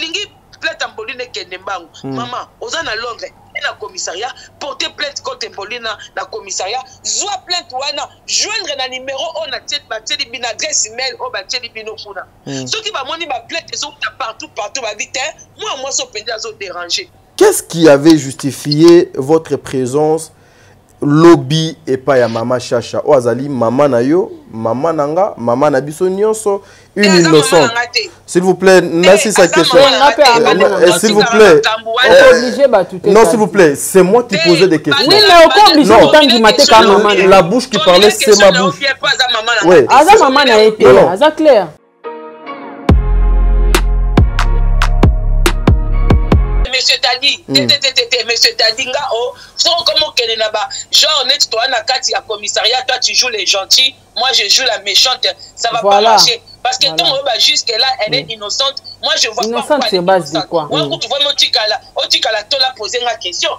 olingi plainte Mbolina Kendembango maman ozana Londres et na commissariat porter plainte contre Mbolina na commissariat zoa plainte wana joindre na numéro on a tête bin adresse email o ba tête bino kuna ceux qui va moni ba plainte ils sont partout ba vite moi so pende azo déranger. Qu'est-ce qui avait justifié votre présence lobby et pas ya mama Chacha o azali mama na yo mama nanga mama na biso nyonso une innocente s'il vous plaît merci sa question s'il vous plaît non s'il vous plaît c'est moi qui posais des questions oui mais au obligé autant du matin quand maman la bouche qui parlait c'est ma bouche oui aza maman na été aza clair. Monsieur Tadi, monsieur Tadi, comment qu'elle n'a pas genre net toi na kati ya commissariat, toi tu joues les gentils, moi je joue la méchante, ça va pas marcher parce que tant jusque là elle est innocente, moi je vois innocente, pas c'est base de quoi tu vois Otikala toi la poser la question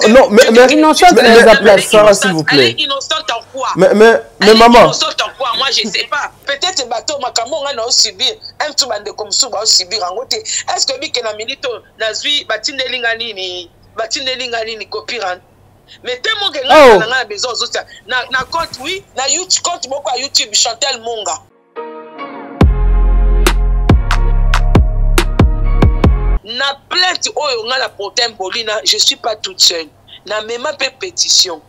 non mais innocente Sarah s'il vous plaît. Elle est innocente en quoi mais maman innocente en quoi moi je sais pas peut-être bateau makambo nga na subir un tout bande comme ça va subir en côté est-ce que bike na milito na zui batindelinga nini copyright mais tellement que nga na besoin na compte oui na YouTube compte beaucoup à YouTube Chantal Monga. Na plainte oyo nga la porter Mbolina, je suis pas toute seule. Na même pas pétition.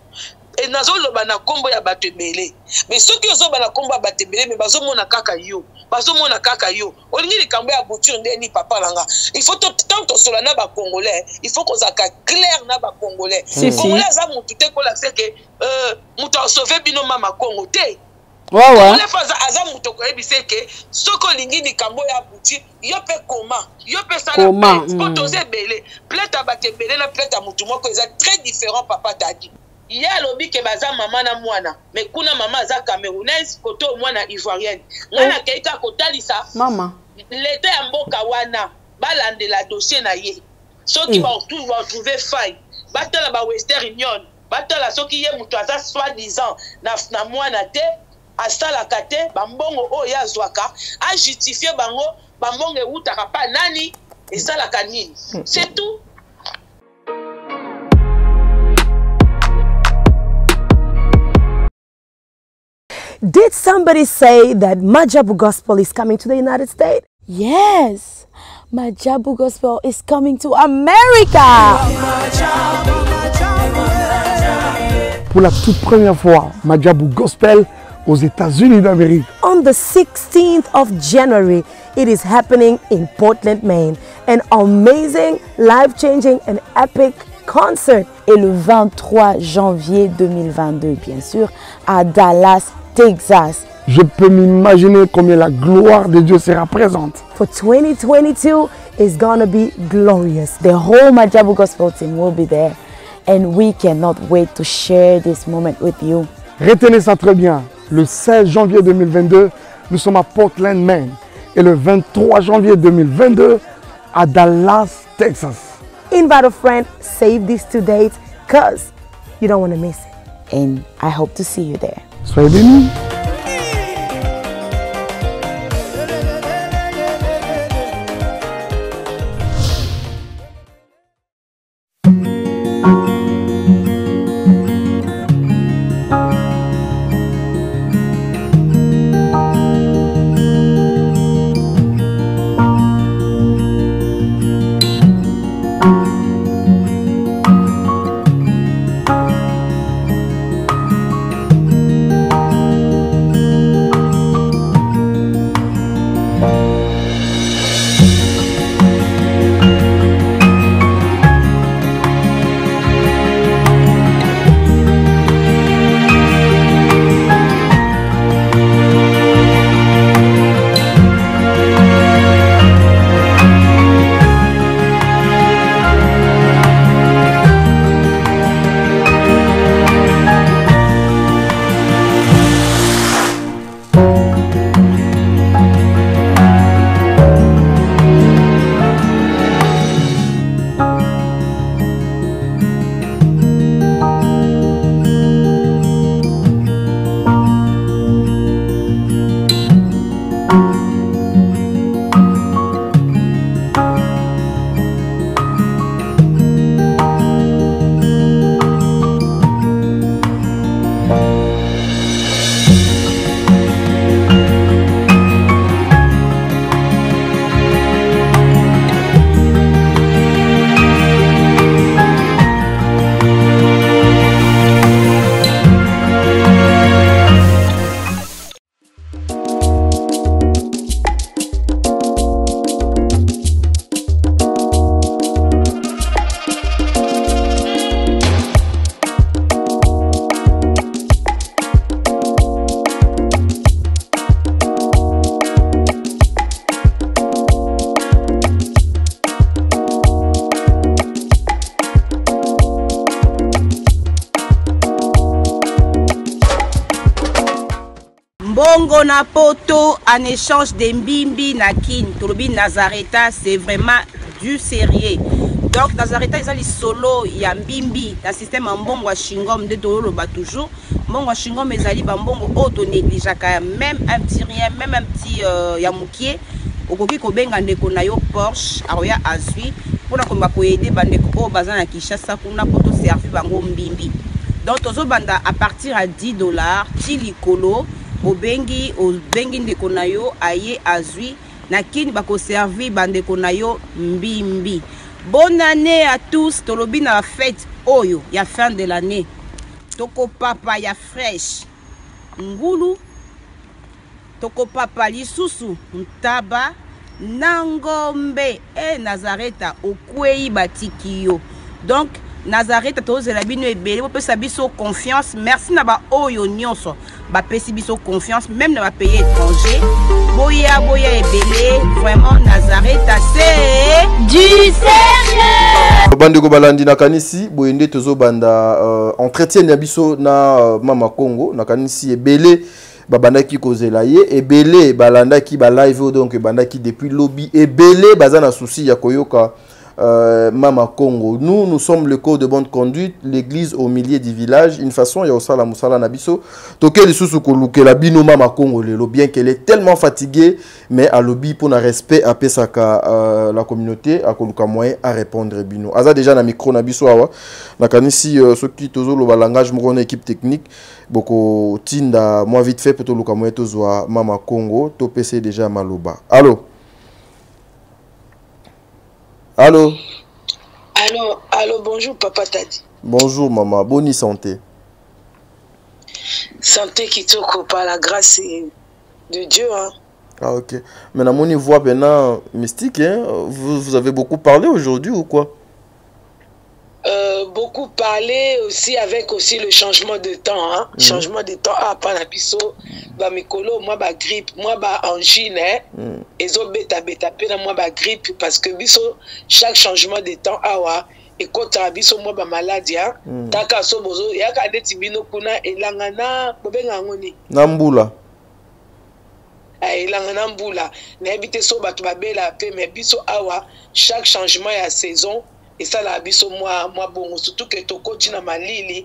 Et nazo loba na kombo ya bato ebele. Mais ceux qui ozo ba na kombo ya bato ebele mais bazo mona kaka yo. Bazo mona kaka yo. Olingi likambo ya bouture ndeni papa langa. Il faut tant to sola na ba congolais, il faut qu'on zaka clair na ba congolais. Congolais za mutu te ko la c'est que mutu a sauvé bino mama Congo te. Ouais. Les fois aza mutu ko ebise ke soko lingi likambo ya bouture yo pe comment yo pe ça pour oser belé plainte bato ebele na plainte mutu moko eza très différent papa Tadi. Il y a lobby que baza maman na mwana mais kuna maman za camerounaise koto mwana ivoirienne ngana keika kotalisa maman l'état ya mboka wana balande la dossier na ye ceux qui vont trouver faille batala ba Western Union batala ceux qui ye mutu aza soi-disant na mwana te asala kate bambongo o ya zwaka a justifier bango bambongo utaka pa nani esala kanini c'est tout. Did somebody say that Majabu Gospel is coming to the United States? Yes, Majabu Gospel is coming to America. Pour la toute première fois, Majabu Gospel aux États-Unis d'Amérique. On the 16th of January, it is happening in Portland, Maine. An amazing, life-changing and epic concert. Et le 23 janvier 2022, bien sûr, à Dallas, Texas. Je peux m'imaginer combien la gloire de Dieu sera présente. For 2022, it's gonna be glorious. The whole Majabu Gospel team will be there. And we cannot wait to share this moment with you. Retenez ça très bien. Le 16 janvier 2022, nous sommes à Portland, Maine. Et le 23 janvier 2022, à Dallas, Texas. Invite a friend, save these 2 dates, because you don't want to miss it. And I hope to see you there. Soyez bénis. Pona poto en échange de mbimbi na kin tolobi Nazareta, c'est vraiment du sérieux. Donc Nazareta ils ont les solo ya mbimbi dans système mbongo chingom de tolo ba toujours mbongo chingom ezali ba mbongo auto négligeaka même un petit rien, même un petit ya mukie okoki ko benga ndeko na yo Porsche aroya azui pona komba ko aider bandeko o bazana Kinshasa kuna poto servir bango mbimbi. Donc tozo banda à partir à $10 tilikolo obengi ndeko na yo aye azui na kini bako servir bandeko na yo mbimbi. Bonne année à tous. Tolobi na fête oyo ya fin de l'année. Toko papa ya fresh. Ngulu. Toko papa lisusu ntaba nangombe e Nazareta okwei batikio. Donc Nazareta tozela bino ebele po pesa biso confiance. Merci na ba oyo nyonso ba pesi biso confiance même na ba pays étranger. Boya ebele vraiment Nazareta c'est du sérieux. Bandeko balandi na kanisi boyende tozo banda entretien ya biso na Mama Congo na kanisi ebele babandaki kozela ye ebele balandaki ba live donc bandaki depuis lobby ebele bazana souci ya koyoka Mama Congo. Nous sommes le code de bonne conduite, l'église au milieu du village, une façon ya osala musala na biso toke lisusu kolukela bino Mama Congo lelo bien qu'elle est tellement fatiguée mais à lobby pour na respect à pesaka la communauté à koluka moyen à répondre bino aza déjà na micro na biso awa na kanisi soki tozo lo langage moko na équipe technique boko tinda moi vite fait pour toluka moyen tozwa Mama Congo to PC déjà maloba. Allô? Allô, bonjour papa Tadi. Bonjour maman, bonne santé. Santé qui toko par la grâce de Dieu. Hein. Ah ok. Mais dans mon voix maintenant mystique, hein? Vous avez beaucoup parlé aujourd'hui ou quoi? Beaucoup parlé aussi avec aussi le changement de temps. Hein? Changement de temps. Ah, panabiso, ba mikolo, moi ba grippe, moi ba angine, hein? Et zo beta pena moi ba grippe parce que biso chaque changement de temps awa et quand biso moi ba maladie, hein? Taka so bozo yaka ndeti bino kuna elangana bobenga ngoni. Nambula. Elangana mbula. Na habite so batu babela pe mais biso awa chaque changement ya saison. Et ça la biso moi bon surtout que tokoti na malili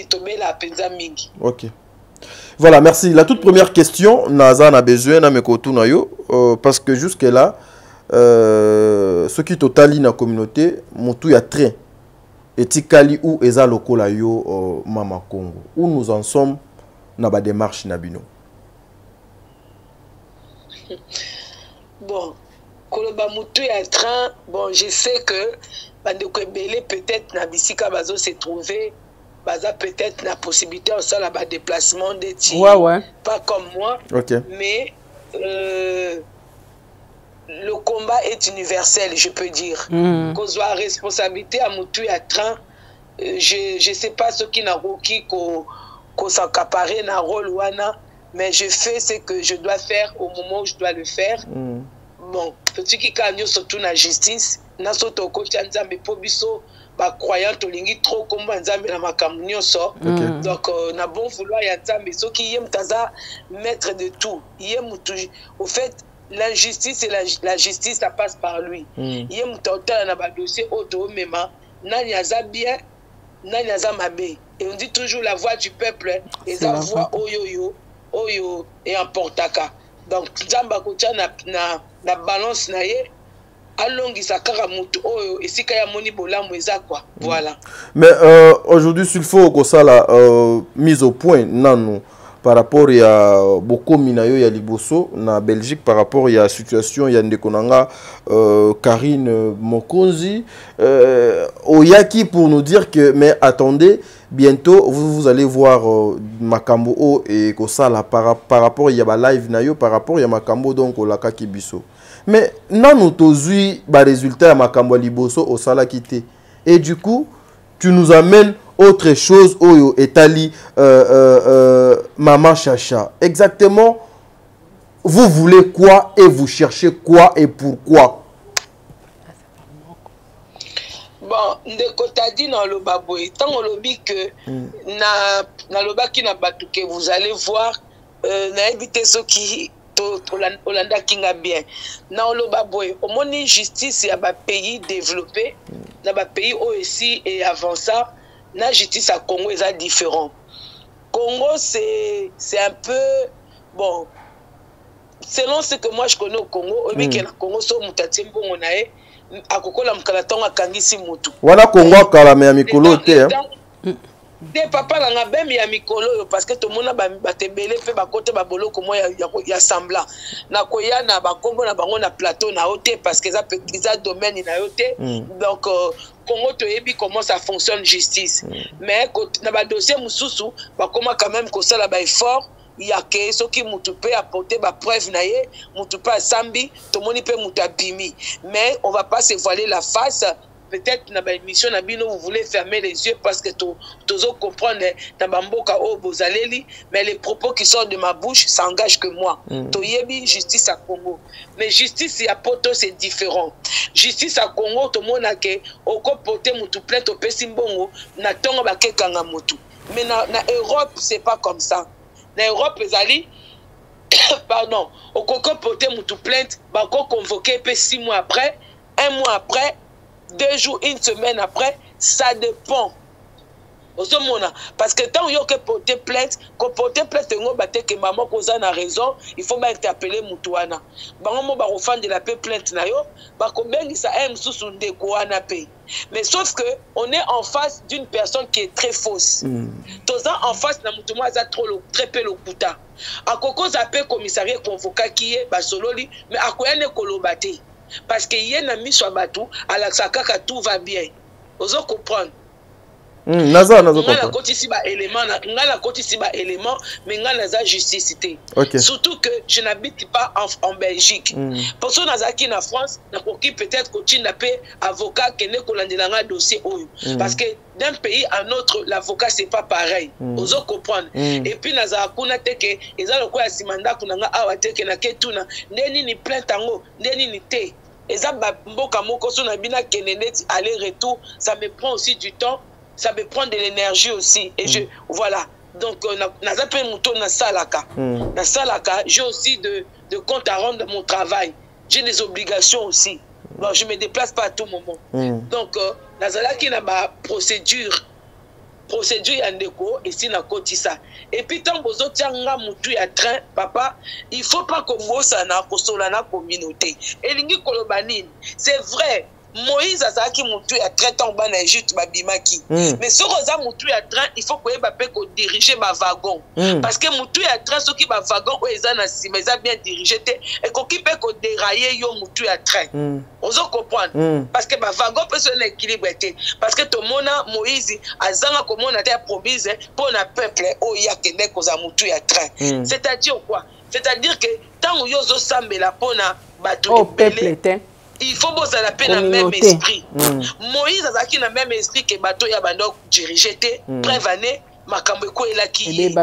tobela penza mingi. OK. Voilà, merci. La toute première question Naza na besoin na mekotu na yo parce que jusque là ceux qui totali na communauté mutu ya train etikali ou eza lokola yo Mama Congo. Où nous en sommes na ba démarche na bino. Bon Koloba mutu ya train, bon, je sais que Bandeko Ebele peut-être na bisika bazo se trouver, baza peut-être na possibilité au sol à déplacement de tir. Ouais. Pas comme moi. OK. Mais le combat est universel, je peux dire. Qu'on soit responsabilité à mutu ya train, je sais pas ce qui n'a roki qu'on s'accaparer na rôle wana, mais je fais ce que je dois faire au moment où je dois le faire. Bon, petit qui gagne surtout la justice, na soto ko nzambe po biso ba croyant tolingi trop comme nzambe na makambo nyonso. Donc na bon vouloir ya nzambe so ki yem taza maître de tout. Yem au fait l'injustice et la justice ça passe par lui. Yem tota na ba dossier auto mema nani aza bien nani aza mabe. Et on dit toujours la voix du peuple et sa voix oyo et importaka. Donc nzamba ko na balance na ye alongi sakara mutu oyo esika ya moni bolamu eza quoi. Voilà. Mais aujourd'hui s'il faut que ça la mise au point nanu par rapport ya bokomi na yo ya liboso na Belgique par rapport ya situation ya ndeko nanga Karine Mokonzi oyaki pour nous dire que mais attendez bientôt vous allez voir makambo et que ça la par rapport ya ba live na yo par rapport ya makambo donc olaka kibiso mais nanu tozui ba résultat ya makambo liboso au sala kité et du coup tu nous amènes autre chose oyo etali Maman Chacha. Exactement, vous voulez quoi et vous cherchez quoi et pourquoi? Bon, ndeko tadi dans le baboy, tant on lobby que na loba qui n'a pas tout que vous allez voir nayebi te soki Olanda kinga bien na oloba boy omoni justice ya ba pays développé na ba pays aussi et avancé na justice à Congo est différent. Congo c'est un peu bon selon ce que moi je connais au Congo obi ke na Congo so mutati mbongo nae akokola mkalatonga kangisi mutu wana Congo kala me ya mikolo te de papa la ngabem ya mikolo parce que tout monde batebele pe bakote ba boloko mo ya semblant na koya na bakombo na bango na plateau na hauteur parce que ça domaine na hauteur donc Congo to yebi comment ça fonctionne justice mais na ba dossier mususu ba koma quand même ko sala ba effort il y a que ce qui mutu peut apporter ba preuve na ye mutu pas sambi to moni pe mutu abimi mais on va pas se voiler la face. Peut-être dans l'émission vous voulez fermer les yeux parce que tous comprendre dans Bamboka au Bozaleli, mais les propos qui sortent de ma bouche s'engagent que moi. Toyebi justice à Congo, mais justice à Poto c'est différent. Justice à Congo tout le monde a que au porter mutu plainte au Pesimbongo na tonga ba kekanga mutu. Mais na Europe c'est pas comme ça. Na Europe ezali pardon, au coco porter mutu plainte, ba ko convoquer pe 6 mois après, 1 mois après 2 jours, 1 semaine après, ça dépend. Parce que tant que porter plainte, qu'on porter plainte, que maman cause a raison, il faut interpeller Moutouana. Bango ba refan de la paix plainte na yo, ba combien ça aime sous son décoana paix. Mais sauf que on est en face d'une personne qui est très fausse. Toza en face na Moutouma za trop très peu le kuta. A koko za paix commissariat convoqué qui est basololi, mais a quoi ne kolobate. Parce que y a mis sur bateau à la sakaka tout va bien. Vous comprenez? Naza ngala koti si ba élément ngala koti si ba élément mais ngala naza justice. Surtout que je n'habite pas en Belgique. Pour ça naza qui en France na koki peut-être koti na pe avocat qui ne kolandelanga dossier oyo parce que d'un pays à un autre l'avocat c'est pas pareil. Vous comprendre? Et puis naza kuna teke ezalo ko ya simanda kunanga awa teke na ketuna ndeni ni plainte tango ndeni ni te. Eza mboka moko so na bina keneneti aller-retour ça me prend aussi du temps. Ça me prend de l'énergie aussi. Et je, voilà. Donc, j'ai aussi de compte à rendre mon travail. J'ai des obligations aussi. Bon, je ne me déplace pas à tout moment. Donc, Nazalaki n'a pas procédure yandeko et si na kotisa. Et puis, tant que vous tianga moutou ya train, papa, il ne faut pas que vous na kosola na communauté. Et lingi kolobanine, c'est vrai. Moïse azaki mutu ya train tant bana Égypte babimaki mais ce rosa mutu ya train il faut que ba pe ko diriger ba wagon parce que mutu ya train soki ba wagon o eza na sima eza bien dirigé te et ko ki pe ko dérailler yo mutu ya train ozo comprendre parce que ba wagon peut se équilibre te parce que to mona Moïse azanga ko mona te promise pour na peuple o ya kende ko za mutu ya train c'est-à-dire quoi c'est-à-dire que tant yo zo sambela pona bato peuple te il faut bosser la peine dans le même esprit. Moïse a qui dans le même esprit que bateau ya bando dirigé te prévané makambo ko elaki.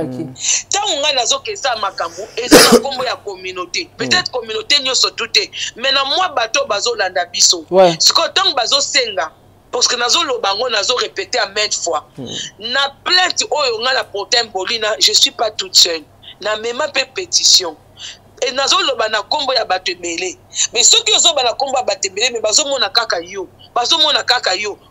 Tant on a nazo que ça makambo et ça kombo ya communauté. Peut-être communauté nyoso touté mais na moi bateau bazo landa biso. Ce que tant bazo senga parce que nazo lobango nazo répéter à maintes fois. Na plainte oyo nga la protem bolina, je suis pas toute seule. Na même pétition. Et nazo loba na kombo ya batebele mais ceux qui ozo ba na kombo ya batebele mais bazo mona kaka yo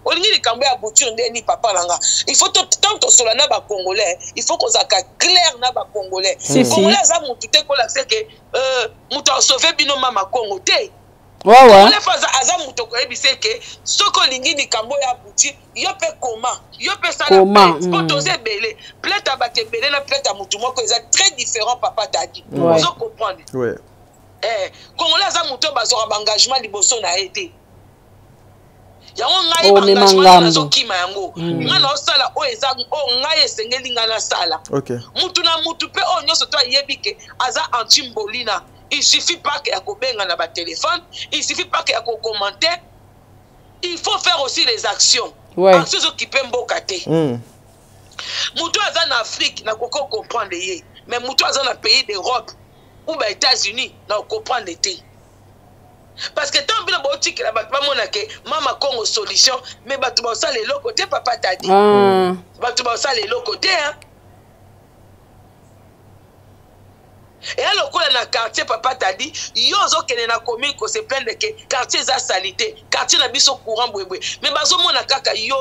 olingi likambo ya bouture ndeni papa langa il faut tant to sola na ba congolais il faut qu'on zaka clair na ba congolais congolais za mutu te ko la c'est que mutu a sauvé bino mama Congo te les faza aza mutu ko ebise que soko lingi likambo ya bouture yo pe comment yo pe ça la pour toser belé plainte à batebele na plainte à mutu moko eza très différent papa tadi vous comprenez congolais za mutu bazora engagement liboso na été yango ngai engagement nazo kima yango nga na osala o eza o ngai esengeli nga na sala mutu na mutu pe o nyoso to yebi ke aza anti-mbolina. Il suffit pas qu'il y ait un téléphone, il suffit pas qu'il y ait un commentaire. Il faut faire aussi les actions. Actions qui peuvent m'bokate. Moutou azan en Afrique, n'a pas comprendre les. Mais moutou azan en pays d'Europe ou aux États-Unis, n'a pas comprendre les. Parce que tant que boutique là bas mona ke mama Congo solution, mais batu ba ça les locaux côté papa t'a dit. Batu ba ça les locaux côté hein. Et alors, quand on a quartier, papa t'a dit, yo zo kene na commune ko se plaindre que quartier za salité, quartier na biso courant bwebwe. Mais bazo mona kaka yo.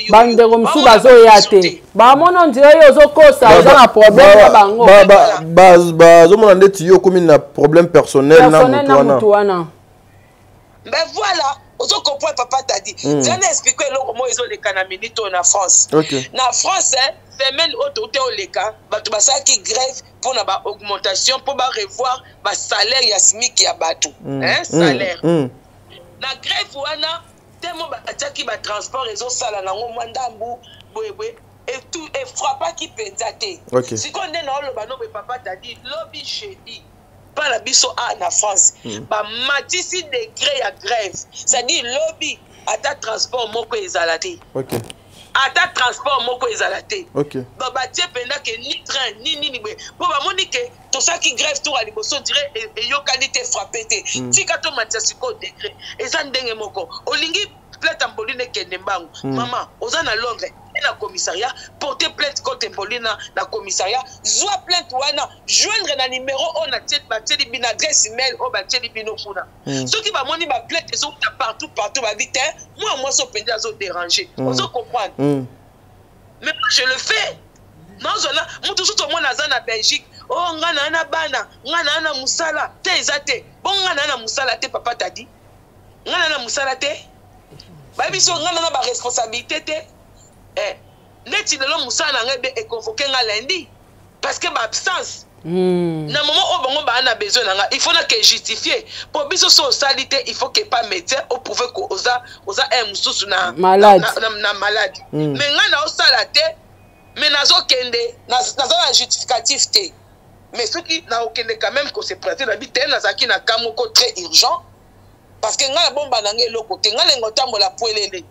Bande comme sou bazo yate. Ba mono ndire yo zo kosa, za na problème bango. Bazo mona ndeti yo commune na problème personnel na mutu wana. Mais voilà, ozo comprendre papa t'a dit. J'en ai expliqué comment ils ont les canaminitos en France. Na France, semaine autorité au leka, bato basala ki grève pour na ba augmentation pour ba revoir ba salaire ya SMIC ya bato, hein, salaire. Na grève wana tellement ba ataki ba transport réseau sala na ngo mandambu bwebwe et tout et frappa qui penzaté. Si qu'on est na lo ba no papa t'a dit lobby jeudi pas la biso en France. Ba matisi degré ya grève. Ça dit lobby ata transport moko ezalate. Ata transport moko ezalate. Ba batie penda ke ni train ni bo ba monike to ça qui grève tout à liboso dire et yo qualité frappé te. Tika to matisi ko degré. Eza ndenge moko. Olingi plainte amboline kende mbangu. Maman, oza na Londres. Na commissariat, porter plainte contre Mbolina na commissariat, soit plainte wana, joindre na numéro on a tête bin adresse email on ba tête bino kuna. Ceux qui va moni ba plainte ils sont partout ba vite, moi so pendi azo déranger. On se comprendre. Mais moi je le fais. Non zona, moi tout tout monde na Belgique. Oh ngana na bana, ngana na musala, te ezate. Bon ngana na musala te papa t'a dit. Ngana na musala te. Ba biso ngana na ba responsabilité te. Neti de l'homme Moussa est convoqué lundi parce que ma absence na moment où on a besoin il faut que justifier pour biso so salité il faut que pas médecin au prouver que oza un mususu na malade mais ngana o salate mais nazo kende nazo na justificatif té mais ceux qui na okende quand même que c'est prêté na bité na zaki na kamoko très urgent parce que ngana bomba na ngelo côté ngana ngotambola poelele.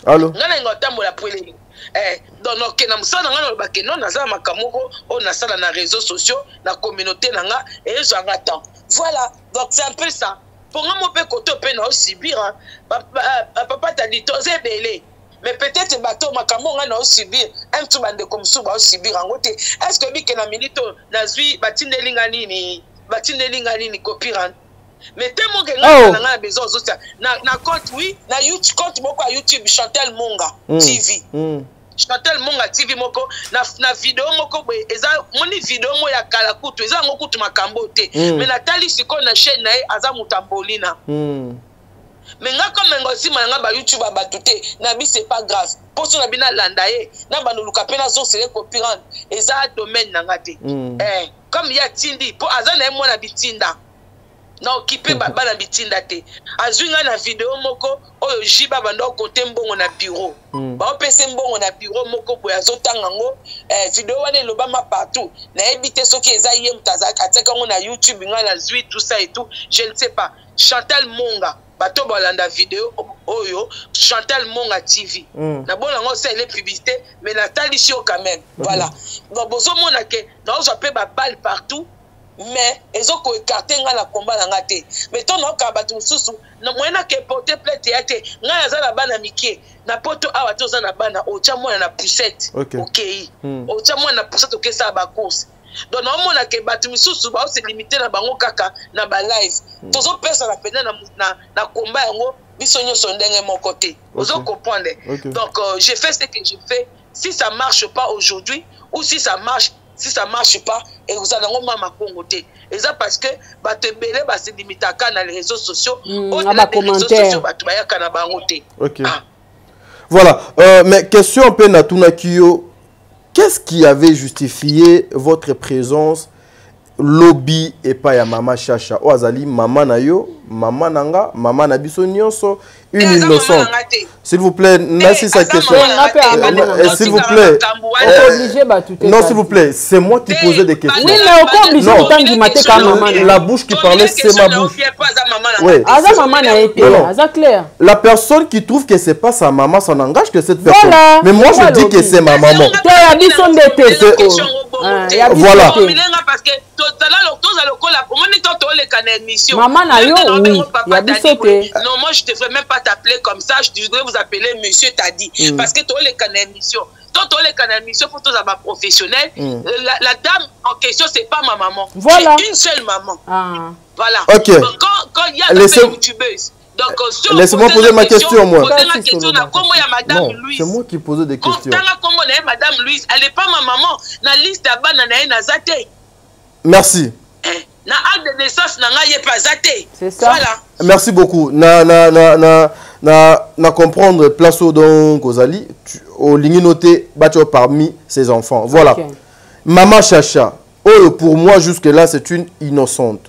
Allô? Ngana ngotambola poelele. Donc na musana ngana ba ke non naza makamoko on na sala na réseaux sociaux na communauté nanga et j'en attends. Voilà, donc c'est un peu ça. Pour moi pe koto pe na subir papa t'a dit tozé belé. Mais peut-être bateau makamo ngana o subir un tout bande comme sou ba o subir en côté. Est-ce que bi ke na milito na zui batindelinga nini copyright. Mais tellement que nous avons besoin na compte oui na YouTube compte moko YouTube Chantal Monga TV. Chantal Monga TV moko na vidéo moko boy eza moni vidéo mo ya kala kutu eza ngo kutu makambo te mais Nathalie siko na chaîne na aza mutambolina. Mais nga comme ngosi manga ba YouTube ba tuté na bi c'est pas grave. Poso na bina landaye na banuluka pena zo sele copyright eza domaine na ngate. Comme ya tindi po aza na mo na bitinda. Na occupé baba na bitinda te azwinga na vidéo moko oyo jiba bando côté mbongo na bureau ba opese mbongo na bureau moko boya zotanga ngo vidéo wane lobama partout na ebité soki eza yem tazaka ateka ngo na YouTube nga na zwi tout ça et tout je ne sais pas. Chantal Monga bato balanda vidéo oyo Chantal Monga TV na bona ngo c'est les publicités mais Nathalie Sio quand même voilà donc bozo mona ke na ozo pe ba balle partout. Mais ils ont écarté la combat dans la tête. Mais ton nom kabatou sous na moyena ke porter plainte yate nga za na bana mikie na poto awa to za na bana o cha mwana na poussette OK o cha mwana na poussette OK ça ba course donc na mona ke batu misusu ba se limiter na bango kaka na ba live tozo pesa na pena na combat yango biso nyoso ndenge mon côté ozo comprendre donc j'ai fait ce que j'ai fait si ça marche pas aujourd'hui ou si ça marche pas et vous allez ma congoté et ça parce que ba te belé ba se limite à dans les réseaux sociaux na commentaire ba to ba ya kana bangoté. Voilà, mais question un peu natuna kiyo, qu'est-ce qui avait justifié votre présence lobby et pas ya mama Chacha Oazali mama na yo mama nanga mama na biso nyonso une innocente. S'il vous plaît, merci sa question. S'il vous plaît. Non, s'il vous plaît, c'est moi qui posais des questions. Oui, mais au obligé autant du matin quand maman. La bouche qui parlait, c'est ma bouche. Oui. Aza maman a été, Aza clair. La personne qui trouve que c'est pas sa maman, ça n'engage que cette personne. Mais moi je dis que c'est ma maman. Voilà. Parce que Maman na yo, oui. non, moi je devrais même pas t'appeler comme ça, je devrais vous appeler monsieur t'as dit. Parce que tu as les canaux émission. Toi, tu as les canaux émission pour tous les professionnels. La dame en question, c'est pas ma maman. Voilà. C'est une seule maman. Voilà. Ok. Quand il y a des youtubeuse. Laissez-moi poser ma question, moi. Non, c'est moi qui posais des questions. Madame Louise, elle n'est pas ma maman. Na liste à banane. Merci. Na acte de naissance n'a pas zaté. C'est ça. Voilà. Merci beaucoup. Na comprendre place au don Kozali au ligne noté battu parmi ses enfants. Voilà. Okay. Maman Chacha, pour moi jusque là c'est une innocente.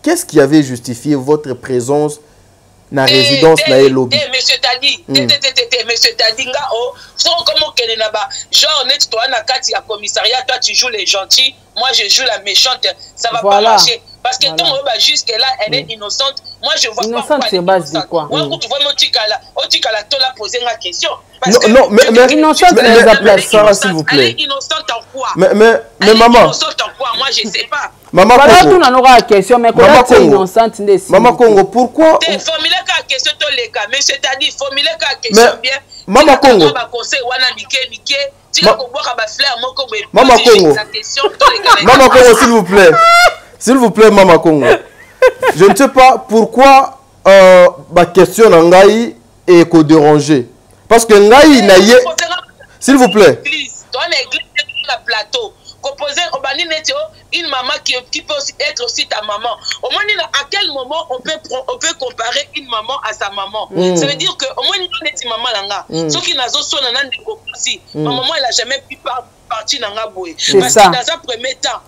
Qu'est-ce qui avait justifié votre présence na résidence na lobby? Monsieur Tadi, monsieur Tadi nga comment qu'elle n'a pas genre net toi na kati ya commissariat, toi tu joues les gentils, moi je joue la méchante, ça va pas marcher parce que tant jusque là elle est innocente, moi je vois innocente, pas c'est base de quoi? Ouais, tu vois Otikala toi la poser la question. Non, mais innocente, Sarah, s'il vous plaît. Elle est innocente en quoi? Mais maman. Elle est innocente en quoi? Moi je sais pas. Maman Congo. Maman Congo, pourquoi? Formulez la question tous les cas. Monsieur Tadi, formulez la question bien. Maman Congo. Maman Congo. Maman Congo, s'il vous plaît. S'il vous plaît, Maman Congo. Je ne sais pas pourquoi ma question n'angaï est qu'au déranger. Parce que n'aïe n'aïe. S'il vous plaît. Toi, l'église, le plateau. Composer une maman qui peut aussi être aussi ta maman. Au moins, à quel moment on peut comparer une maman à sa maman? Ça veut dire que au moins, une maman là, ce qui n'a pas sonné aussi. Ma maman, elle n'a jamais pu partir dans la bouée. Parce que dans un premier temps,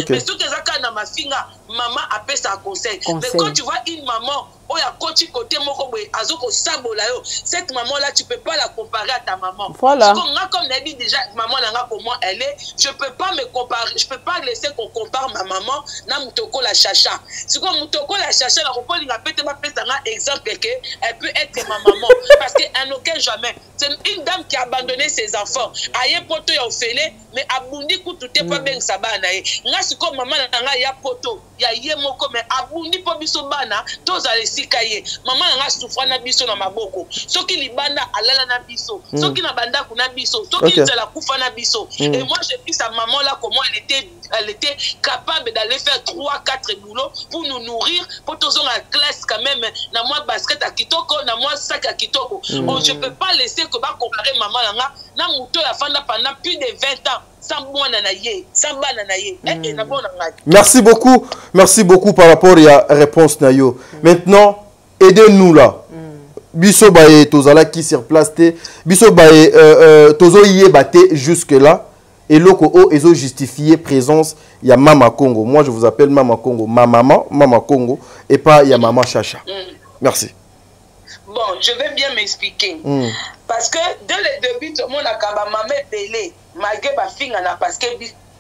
mais tout est dans ma finga, maman appelle ça conseil. Mais quand tu vois une maman, cette maman là tu peux pas la comparer à ta maman. Voilà. Comme on a dit déjà, maman là comment elle est, je peux pas me comparer, je peux pas laisser qu'on compare ma maman na Mutoko la Chacha. C'est comme Mutoko la Chacha la repos il a peut-être un exemple que elle peut être ma maman parce qu'en aucun jamais c'est une dame qui a abandonné ses enfants. Aye poto ya ofele mais abundi kutu te pas bien ça bana ye. Nga siko maman na ya poto ya ye moko mais abundi po biso bana toza lesikaye. Maman nga souffra na biso na maboko. Soki libanda alala na biso. Soki na banda kuna biso. Soki nzela kufa na biso. Et moi je dis à maman là comment elle était capable d'aller faire 3-4 boulots pour nous nourrir, pour tous en classe quand même, na moi basket à kitoko, na moi sac à kitoko. Oh, je peux pas laisser que va comparer maman là, na mouto la fanda pendant plus de 20 ans. Merci beaucoup par rapport à la réponse Nayo. Maintenant, aidez-nous là. Biso baye tozala qui sur place te, biso baye tozo yé baté jusque là. Et loko o ezo justifié présence ya Mama Congo. Moi je vous appelle Mama Congo, ma maman, Mama Congo et pas ya Maman Chacha. Merci. Bon, je vais bien m'expliquer. Parce que dès le début, tout le monde a dit maman belé, malgré ma fille, parce que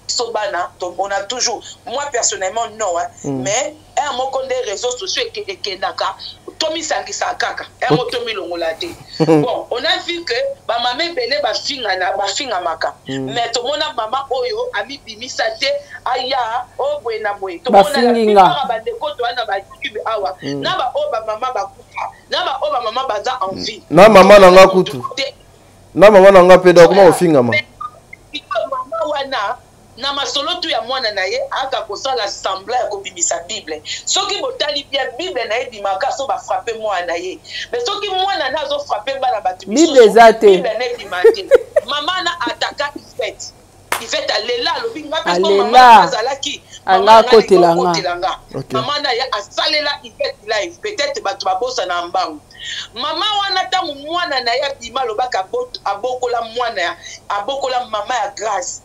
Sobana, on a toujours, moi personnellement non, hein, mais un mot qu'on des réseaux sociaux et Kenaka, Tommy Sangisakaka, un mot Tommy Longolate. Bon, on a vu que ma maman belé, ma fille à Maka, mais tout le monde a maman Oyo, ami Bimi Sate, Aya, O Buenaboy, tout le monde a la fille à Bandeko, toi, na ba YouTube awa, na ba Oba maman Bakufa, na ba Oba maman Baza en vie. Na maman nanga kutu. Na maman nanga peda, comment on finit maman? Maman wana. Na masolo tu ya mwana na ye aka kosala l'assemblée ko bimisa Bible. Soki botali bien Bible na ye dimaka so ba frapper mwana ye. Mais soki mwana na zo frapper bana batu biso. Bible ezate. Bible na dimate. Maman na ataka Ifet. Ifet alela lobi ngape ko maman azalaki. Anga kotelanga. Maman na ya asalela Ifet live. Peut-être batu babosa na mbangu. Maman wana tangu mwana na ya bima lobaka abokola mwana ya abokola mama ya grâce.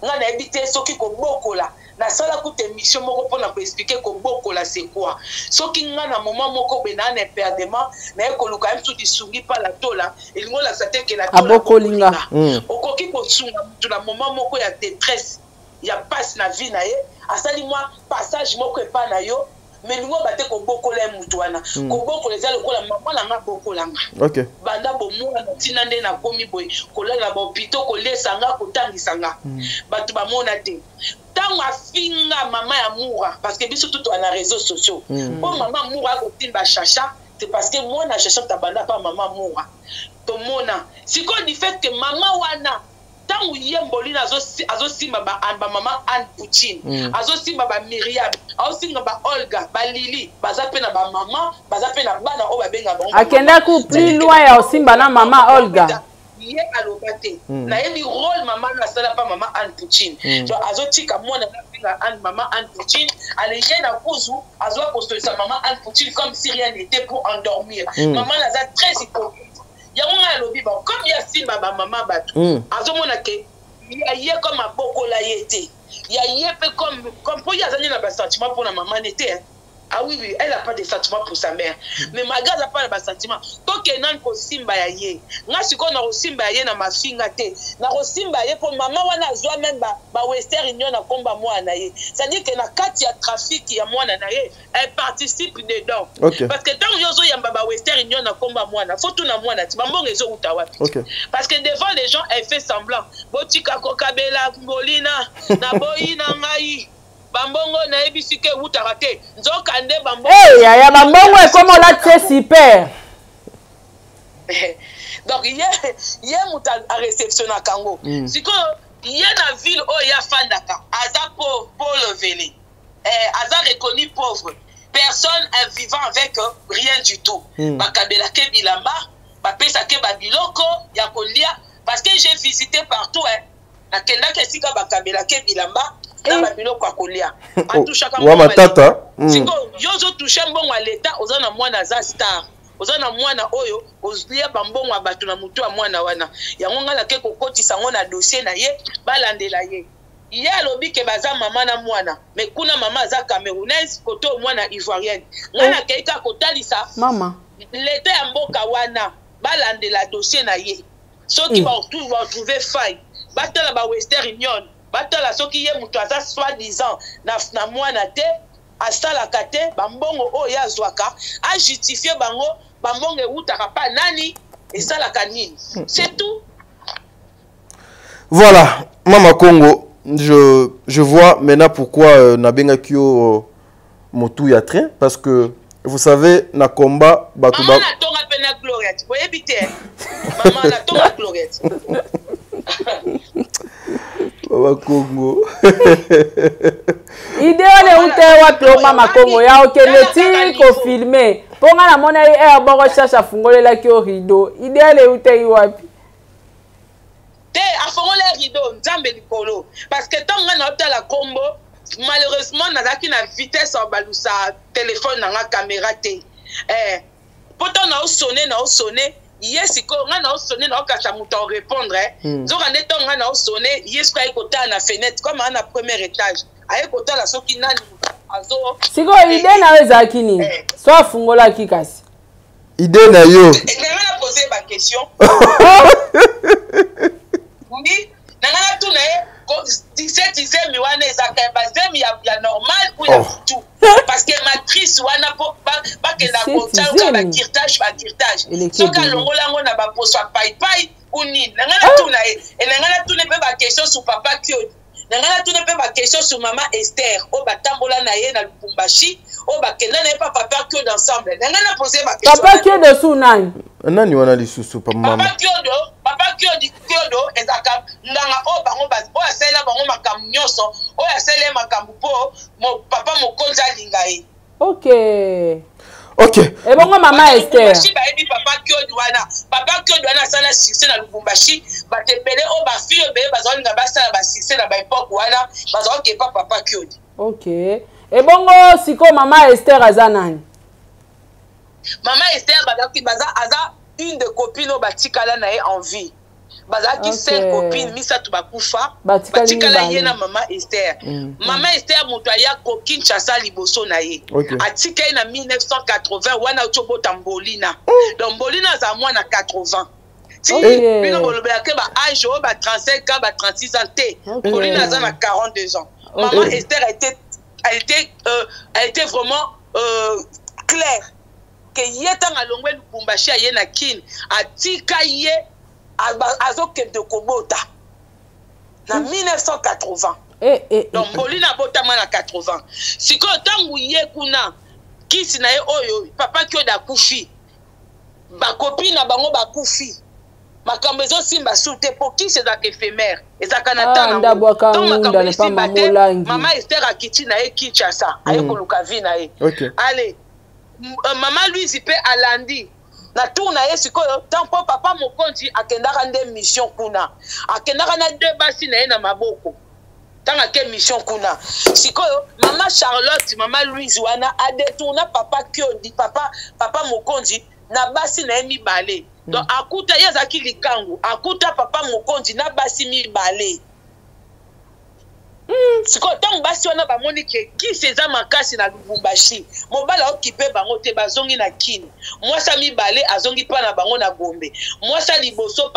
Nga na ebite soki ko bokola na sala kuta émission moko pona ko expliquer ko bokola c'est quoi soki nga na moment moko bena na perdement na ekoluka mtu disungi pa la tola elingola sateke la tola abokolinga okoki ko sunga mtu na moment moko ya détresse ya passe na vie na ye asali moi passage moko epa na yo mais lingo bate ko bokola mutu wana ko bokola za lokola mama na nga bokolanga OK banda bomona na tina nde na komi boy kolala ba hôpital ko lesanga ko tangisanga batu ba mona te tango afinga mama ya moura parce que biso tout na réseaux sociaux po mama moura ko timba chacha c'est parce que moi na chacha tabanda pa mama moura to mona siko du fait que mama wana tango yemboli azo simba ba mama Anne Poutine azo simba ba Myriam azo simba ba Olga ba Lili baza pe na ba mama baza pe na bana o ba benga ba akenda ku plus loin ya simba na mama Olga ye alobate na yebi rôle mama na sala pa mama Anne Poutine donc azo tika mwana na pinga mama Anne Poutine ale yena kuzu azo construire sa mama Anne Poutine comme si rien n'était pour endormir maman na za très hypocrite yango lobi ba comme ya simba ba mama batu azomona ke ya ye comme abokola yete ya ye pe comme pour ya zanya na ba sentiment pour la maman n'était ah oui elle a pas de sentiment pour sa mère mais magaza pas de sentiment tant que nan ko simba ya ye nga siko na ko simba ya ye na mafinga te na ko simba ye pour maman wana azwa même ba Western Union na komba mwana ye ça dit que na kati ya trafic ya mwana na ye elle participe dedans parce que tant yozo yamba ba Western Union na komba mwana faut tout na mwana ti bambongo ezo uta wapi parce que devant les gens elle fait semblant botika ko kabela mbolina na boyina ngai bambongo na ebisike utaka te nzoka nde bambongo ya bambongo ekoma la très super donc ye muta a réception na kango siko ye na ville o ya fandaka aza pauvre vele aza reconnu pauvre personne vivant avec rien du tout bakabela ke bilamba bapesa ke babiloko ya kolia parce que j'ai visité partout na kenda ke sika bakabela ke bilamba na biloko akolia atushaka mwa tata siko yozo touche mbongo à l'état ozana mwana za star ozana mwana oyo ozulia bambongo abatu na mutu ya mwana wana yango ngala ke kokotisa ngo na dossier na ye balandela ye ye alobi ke baza mama na mwana mais kuna mama za camerounaise koto mwana ivoirienne ngana keika kotalisa mama l'état ya mboka wana balandela dossier na ye soki ba trouver faille batala ba Western Union batala soki ye mutu aza soi-disant na mwana te asalaka te bambongo oyo azwaka a justifier bango bambongo eutaka pa nani esalaka nini c'est tout. Voilà Mama Congo, je vois maintenant pourquoi nabengaki yo motu ya train parce que vous savez na combat batu ba maman na tonga pena Gloriette boyebi te maman na tonga Gloriette Mama Congo idéal ute wapi o Mama Congo ya okende ti ko filmer ponga na mona e boko chacha fungolela ki o rideau idéal ute wapi te afongola rideau nzambe likolo parce que tonga na otala kombo malheureusement nazaki na vitesse en balusa téléphone na caméra te poto na osonné yes ko nga na osonné na okasa muto répondre nzoka nde tonga na osonné yes ko ekota na fenêtre comme na premier étage ayekota la soki nani azo siko idée na ezaki nini so afungola kikasi idée na yo na poser ba question oui na tout na 17 mi wana ezaka bazemi ya normal ou ya tout parce que matrice wana pas que la comptable ba kirtage soka longola ngo na ba poso pai ou nini na tout na et na tout ne peut ba question sur papa Kyodi na tout ne peut ba question sur maman Esther o batambola na ye na Lubumbashi o bakenda na papa Kyodi ensemble na poser ba question papa Kyodi sous nani wana lisusu pa mama papa Kyodi ezaka ndanga o bango o asela bango makambo nyonso o asela makambo po mo papa mokonza lingae OK et bongo mama Esther si ba ebi papa Kyodi wana sala succès na Lubumbashi batembele o ba fille be bazolinga basala ba succès na ba époque wana bazoke papa Kyodi OK et bongo siko mama Esther azanani Maman Esther baza une de copines au batikala na en vie. bazaki 5 copines misato bakufa batikala ye na mama Esther. Mama Esther moto aya ko Kinshasa liboso na ye atika ye na 1980 wana otobota Mbolina. Donc Mbolina za mwana 80. Si bino bolobela ke ba âge o ba 35 ans ba 36 ans te. Mbolina za na 42 ans. Maman Esther a été vraiment claire que yeta ngalongwe Lubumbashi ye na kin atika ye azoke de kobota na 1980. Donc Mbolina botama na 80. Siko tangu ye kuna kisi na ye oyo papa kyo da kufi ba copine na bango ba kufi makambo ezo simba sute po kisi za éphémère ezaka na tana mama Esther akiti na ye Kinshasa aye koluka vi na ye. Allez mama Louise pe alandi na tour na ye sikoyo tampo papa mokonzi akendaka nde mission kuna akendaka na deux basi na ye na maboko tanga ke mission kuna sikoyo mama Charlotte mama Louise wana adetourna papa Kyondi papa mokonzi na basi na ye mibale. Donc akuta yazaki likangu akuta papa mokonzi na basi mibale. Siko tangu basi wana bamoni ke kiseza makasi na Lubumbashi mobala okipe bango te bazongi na kini mwasa mibale azongi pa na bango na Gombe mwasa liboso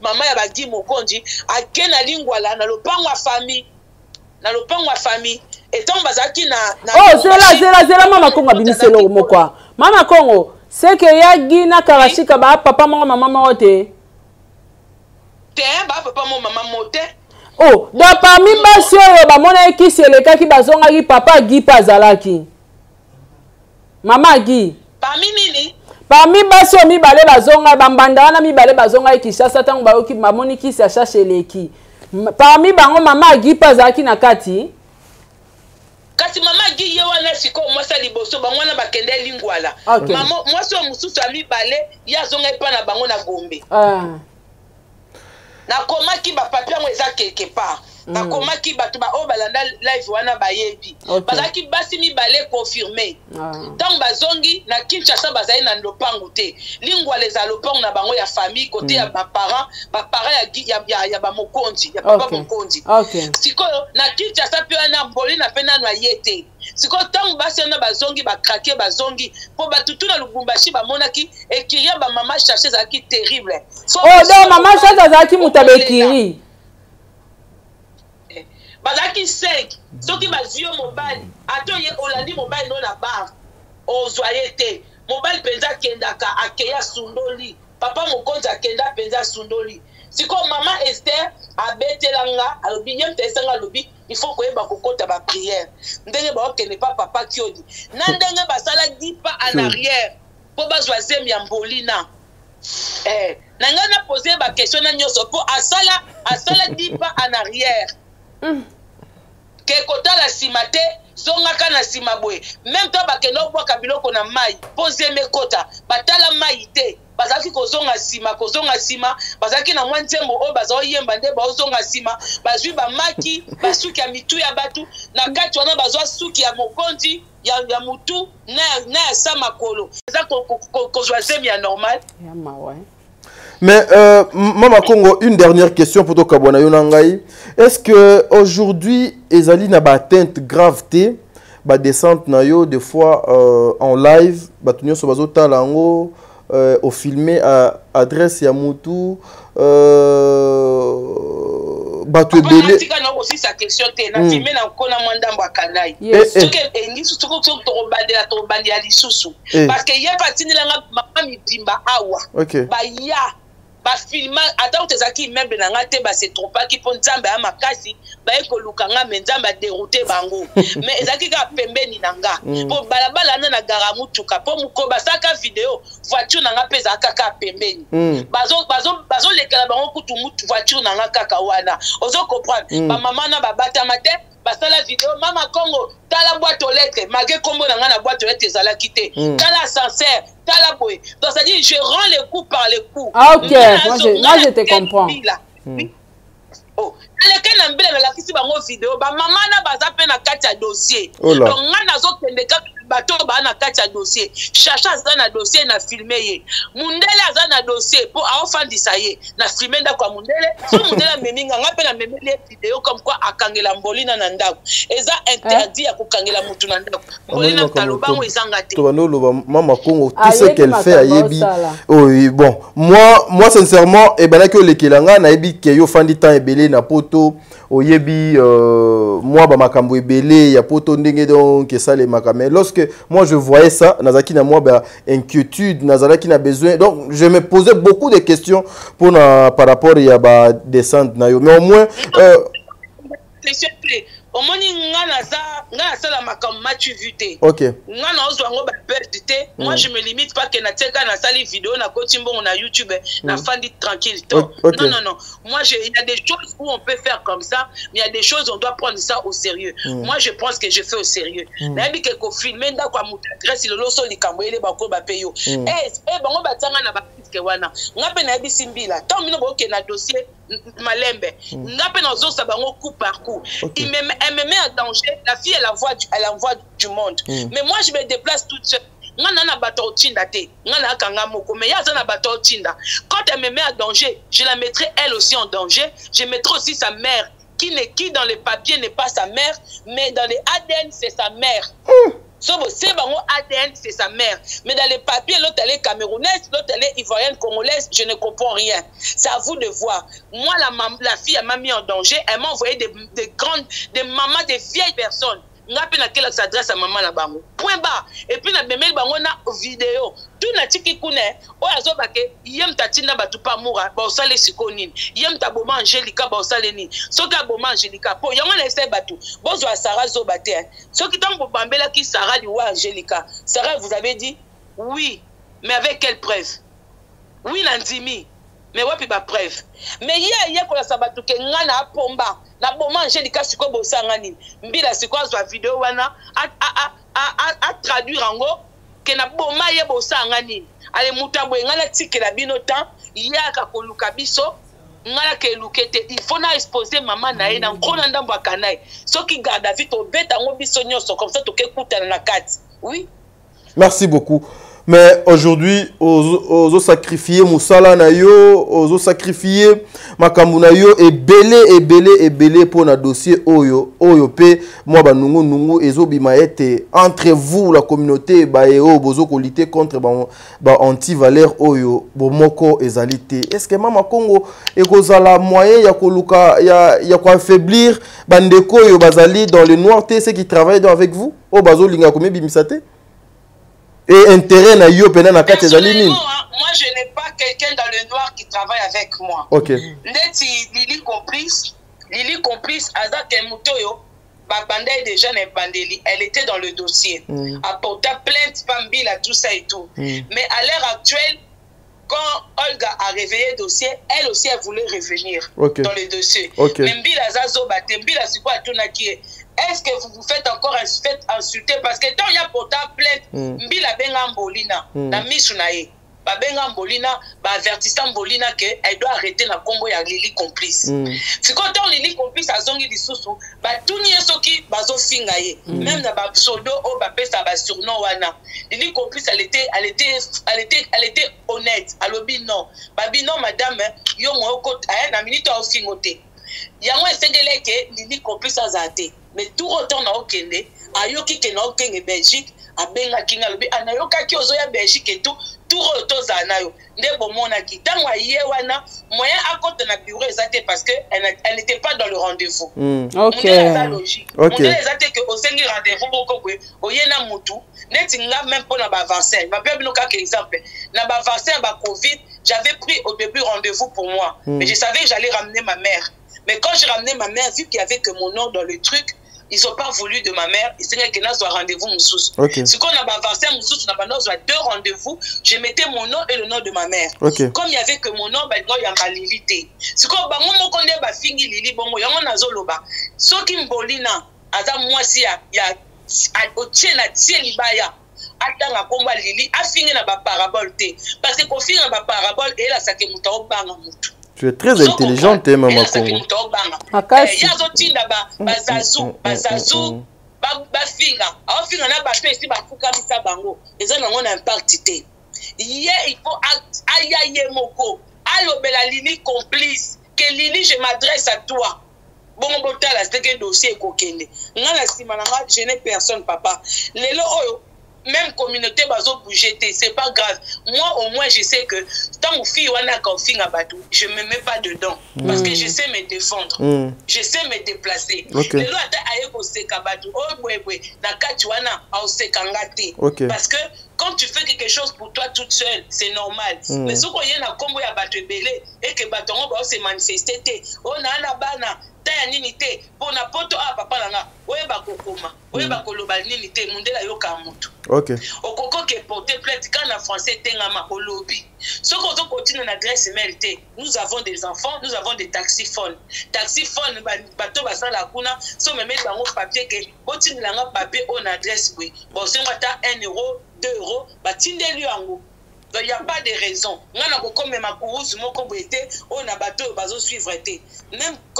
mama ya bagi mokonzi akena lingwala na lopango wa famille etant bazaki na zela mama Kongo abiniselo mokwa mama Kongo seke yagi na karashika ba papa mongo mama mote te ba papa mongo mama mote. Oh, donc parmi basi oyo bamona ki seleka ki bazonga ki papa Gi pazalaki. Mama Gi. Parmi nini? Parmi basi oyo mibale bazonga bambanda wana mibale bazonga Kinshasa tango bayoki bamoni ki sa chacheleki. Parmi bango mama Gi pazalaki na kati. Kasi mama Gi ye wana siko mwasa liboso bango wana bakende lingwala. Mama mwasa mususu mibale ya zonga pa na bango na Gombe. Na komaki ba papier ngo eza quelque part. Na komaki batu ba o balanda live wana bayebi. Bazaki basi mibale confirmé. Tant bazongi na Kinshasa bazai na lopango te. Lingwa les lopango na bango ya famille côté ya ba parents ya ba mokonzi, ya papa mokonzi. Sikoyo na Kinshasa pe na Mbolina pe na yete. Siko tant basi na bazongi ba craquer bazongi po batutu na Lubumbashi ba monaki ekiria ba mama chercher za ki terrible. Donc mama chercher za ki mutabekiri. Bazaki 5 soki bazio mobile atoye olandi mobile no na bar ozoyete mobile penza kendaka akeya sundoli papa mokonzi akenda penza sundoli siko mama Esther abetelanga alobi yem tesanga lobi il faut koyeba kokota ba prière ndenge ba okene papa Kyodi na ndenge basala 10 pas en arrière po bazwazem ya Mbolina nanga na poser ba question na nyoso po asala 10 pas en arrière. Ke kota la simate zonga kana simabwe même to bakeno bwaka biloko na mai pose mekota batala mai te bazaki kozonga sima bazaki na mwanzembo o bazo yemba nde bazonga sima bazwi ba maki basuki ya mitu ya batu na kati wana bazwa suki ya mokonzi ya mutu na sa makolo za kozwazemi ya normal ya mawe. Mais Mama Kongo, une dernière question pour toi Kabwana Yonangai. Est-ce que aujourd'hui ezali na ba atteinte gravité ba descente na yo des fois en live batunyo so bazota lango au filmé à adresse ya mutu batu ebele tika na aussi sa question te na filmé na kona mwandambo akanai soki engi susu to bandela lisusu parce que y'a pas tini langa mama midimba awa ba ya ba filma ata utezaki membre na ngate ba se trompa ki po nzambe ya makasi ba ekoluka nga menzamba dérouter bango mais ezaki ka pembeni nanga po balabala na garamutuka po mukoba saka video voiture nanga peza kaka pembeni bazo lekala bango kutu mutu voiture nanga kaka wana ozo comprendre ba mama na babata mate basala video Mama Kongo tala boîte aux lettres magé kombo nanga na boîte aux lettres ezala kité tala ascenseur tala boy donc ça dit je rends les coups par les coups. OK, moi je te comprends. Oh aleka na mbele balakisi bango video ba mama na baza pe na kati ya dossier Oh là. donc nga nazokende kaka bato ba na kati ya dossier Chacha aza na dossier na filme ye Mundele aza na dossier po aofandisa ye na filme ndako ya Mundele so Mundele ameminga nga pe na memeli video comme quoi akangela Mbolina na ndako eza interdit ya kokangela mutu na ndako Mbolina talobango ezanga te Maman Congo tout ce qu'elle fait à Yebi. Oui, bon, moi sincèrement et ben là que les kelanga na Yebi ke yo fandi temps ebele na poto o Yebi moi ba makambo ebele ya poto ndenge donc ça les makamé lorsque moi je voyais ça nazaki na moi ba inquiétude nazalaki na besoin donc je me posais beaucoup de questions pour par rapport ya ba descente na yo mais au moins au moins nga sala makambo match vu te OK nga na ozo ngo ba perdre te moi je me limite pas que na teka na sali vidéo na kotimbo na YouTube na fandi tranquille Okay. non moi il y a des choses où on peut faire comme ça mais il y a des choses on doit prendre ça au sérieux moi je pense que je fais au sérieux na bi ke ko filmer nda kwa mutadresse le loso likambo ele ba ko ba peyo bango batanga na ba piske wana nga pe na bi simbila tant mino bo ke na dossier malembe nga pe na zo sa bango coup par coup elle me met en danger. La fille, elle envoie du monde. Mais moi, je me déplace toute seule. Mais quand elle me met en danger, je la mettrai elle aussi en danger. Je mettrai aussi sa mère, qui dans les papiers n'est pas sa mère, mais dans les ADN, c'est sa mère. C'est ADN, c'est sa mère. Mais dans les papiers, l'autre elle est camerounaise, l'autre elle est ivoirienne, congolaise, je ne comprends rien. C'est à vous de voir. Moi, la fille, elle m'a mis en danger. Elle m'a envoyé des mamans, des vieilles personnes. N'a s'adresse à maman la bango. Point bas. Et puis na bemel bango na vidéo. Tout na tiki kune. O azo bake yem tatina batu pa moura ba osale sikonini. Yem ta boma Angelica ba osale ni. Soka boma Angelica po yango na ese batu. Bozo a Sarah zo bate. Soki tango bambela ki Sarah liwa Angelica. Sarah vous avez dit oui, mais avec quelle preuve? Oui Nandimi. Mais wapi ba preuve. Mais hier pour la sabatu ke ngana pomba. Na boma Angelica siko bosanga nini. Mbila siko azwa video wana a traduire ango ke na boma ye bosanga nini. Ale mutambo ngana tikela bino temps yaka koluka biso ngana ke lukete il faut na exposer maman na ye na nkona ndambo akanaye. Soki garda vite obeta ngo biso nyonso comme ça tokekutana na kati. Oui. Merci beaucoup. Mais aujourd'hui, ozo sacrifier musala na yo, ozo sacrifier makambu na yo et belé pour na dossier oyo pe moi ba nungu ezo bima ete entre vous la communauté ba eo bozo ko lutter contre ba anti-valeur oyo bomoko ezalité. Est-ce que Mama Congo ekozala moyen ya koluka ya ko affaiblir bandeko yo bazali dans le noir té ceux qui travaillent avec vous o bazo linga komé bimisate? Et intérêt na yo pena na kate zalini. Moi je n'ai pas quelqu'un dans le noir qui travaille avec moi. OK. Neti Lili complice azak mutoyo ba bandai déjà n'est bandeli. Elle était dans le dossier. Apporta plainte Pambila tout ça et tout. Mais à l'heure actuelle quand Olga a réveillé le dossier, elle aussi elle voulait revenir dans le dossier. Mais Mbila zazo bate Mbila c'est quoi tunaki. Est-ce que vous vous faites encore insulter parce que tant il y a pourtant plainte Mbila benga Mbolina na misunaye ba benga Mbolina ba avertissant Mbolina que elle doit arrêter na combo ya Lili complice. Si quand on Lili complice azongi lisusu ba tuni soki bazo finga ye même na ba pseudo o ba pesa ba surnom wana Lili complice elle était honnête alobi non babi non madame yo mo ko na minute au fingote yango esengele ke Lili complice azate. Mais tout autant na okende ayoki ke na okenge Belgique abenga kinga lobi anayoka ki ozo ya Belgique et tout autant zanayo nde bomona ki tango aye wana moyen akote na bureau ezate parce que elle n'était pas dans le rendez-vous. OK. C'est logique. OK. On ezate que osengi rendez-vous boko kwe oyena mutu neti nga même pour na ba vaccin ba pe bino ka exemple na ba vaccin ba Covid j'avais pris au début rendez-vous pour moi mais je savais que j'allais ramener ma mère. Mais quand j'ai ramené ma mère, vu qu'il y avait que mon nom dans le truc, ils n'ont pas voulu de ma mère. Ils savaient qu'il y a un rendez-vous moussous. Si on a bavancé moussous, on a deux rendez-vous. Je mettais mon nom et le nom de ma mère. Comme il n'y avait que mon nom, il y a ma Lilité. Si on a un fingi Lili, bon, il y a un azoloba. Ce qui m'bolina, à moi, si il y a au tien la tienne libaya. Attends la combat Lili, a fini na ba parabole. Parce que quand fini na ba parabole, et là, ça qui m'a banga moutou. Tu es très intelligente, Maman Congo. Yazotinda bazazu bafinga afinga na bapesi bafukamisa bango eza nango na impact te il faut ayaye moko alobela Lili complice que Lili je m'adresse à toi bon botala c'est que dossier kokende ngana sima na je n'ai personne papa lelo oyo même communauté bazo bouger, c'est pas grave. Moi au moins je sais que tant que fille wana konfinga batou, je me mets pas dedans parce que je sais me défendre. Je sais me déplacer. Les lois ata aye ko seka batou, oh bwe na kati wana au sekanga te. Parce que quand tu fais quelque chose pour toi toute seule, c'est normal. Mais ce qu'on y a na kombo ya batou belé et que batongo ba se manifester te. Oh na bana taya nini te pour na poto papa langa oyeba kokoma oyeba koloba nini te mundela yoka mutu okoko ke porter plainte quand en français tengama olobi soko to continue na adresse email te nous avons des enfants nous avons des taxiphones bato basala kuna so me mettre bango papier ke continue langa papier on adresse oui bon c'est moi ta 1 euro 2 euros batindeli yango. Il n'y a pas de raison. Même quand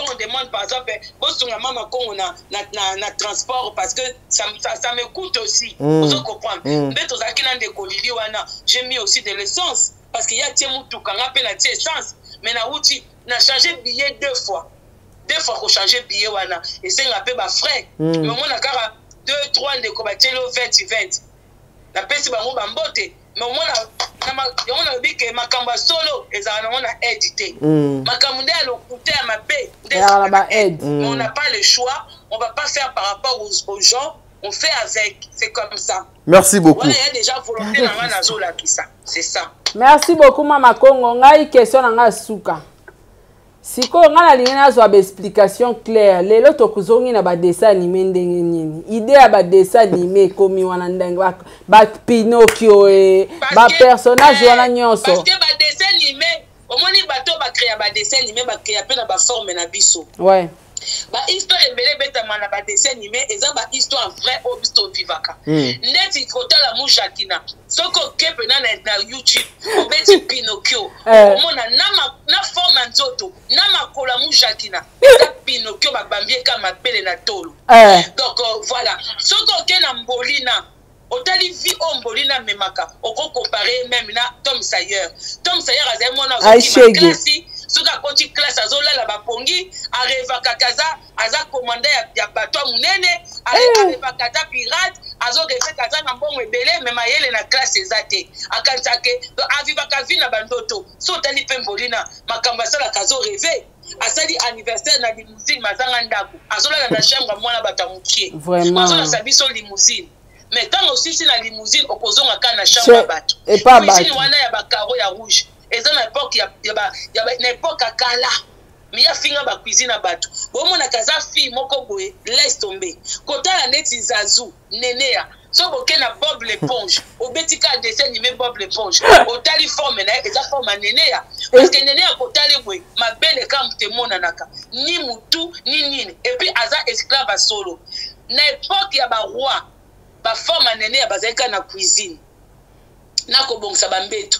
on demande par exemple, on a transport parce que ça me coûte aussi. Vous comprenez? J'ai mis aussi de l'essence parce qu'il y a essence. Mais on a changé de billet 2 fois. 2 fois qu'on change de billet. Et c'est un peu frais. Mais on a 2, 3 de combattre le 20. La peste bango bambote. Mais au moins on a dit que makamba solo ezana on a édité makambo nde alokuta ya mabe on n'a pas le choix, on va pas faire par rapport aux gens, on fait avec, c'est comme ça. Merci beaucoup. Voilà, il y a déjà volonté dans la nazola qui ça, c'est ça. Merci beaucoup Mama Congo. Ngai question nga suka. Siko nga na lingana zo ba explication claire. Lelo to kuzongi na ba dessin animé ndenge nini. Idée ya ba dessin animé komi wana ndenge ba Pinocchio ba personnage wana nyonso. Parce que ba dessin animé, au moins ni bato ba créer ba dessin animé ba créer pe na ba forme na biso. Ouais. Ba histoire ebele beta mana ba dessin animé eza ba histoire vrai au bisto vivaka. Ndeti kotala mu Jacquina. Soko kepe na YouTube obeti Pinocchio. Omona na forme nzoto na makola mu Jacquina. Eza Pinocchio ba bambie kama pele na tolo. Donc voilà. Soko ke na Mbolina otali vi Mbolina memaka oko comparer même na Tom Sawyer. Tom Sawyer azali mona oki classe. Soka konti classe azolala bapongi arevaka kaza aza commandé ya bato munene arevaka kaza pirate azorefe kaza na mbongo ebele me mayele na classe ezate akansake avivaka vi na bandoto so tali pe Mbolina makamba sala kazo reve asali anniversaire na limousine mazanga ndako azolala na chambre mwana batamukie azola sabiso limousine mais tant aussi si na limousine okozonga ka na chambre bato limousine wana ya bakaro ya rouge eza na époque ya na époque akala mi ya finga ba cuisine bato bomona kaza fille moko boye laisse tomber kotala neti zazu nenea so boke na Bob l'éponge obetika dessin animé Bob l'éponge otali forme na eza forme nenea parce que nenea kotali boye mabele kam te mona naka ni mutu ni nini et puis aza esclave solo na époque ya ba roi ba forme nenea bazalika na cuisine na kobongsa bambeto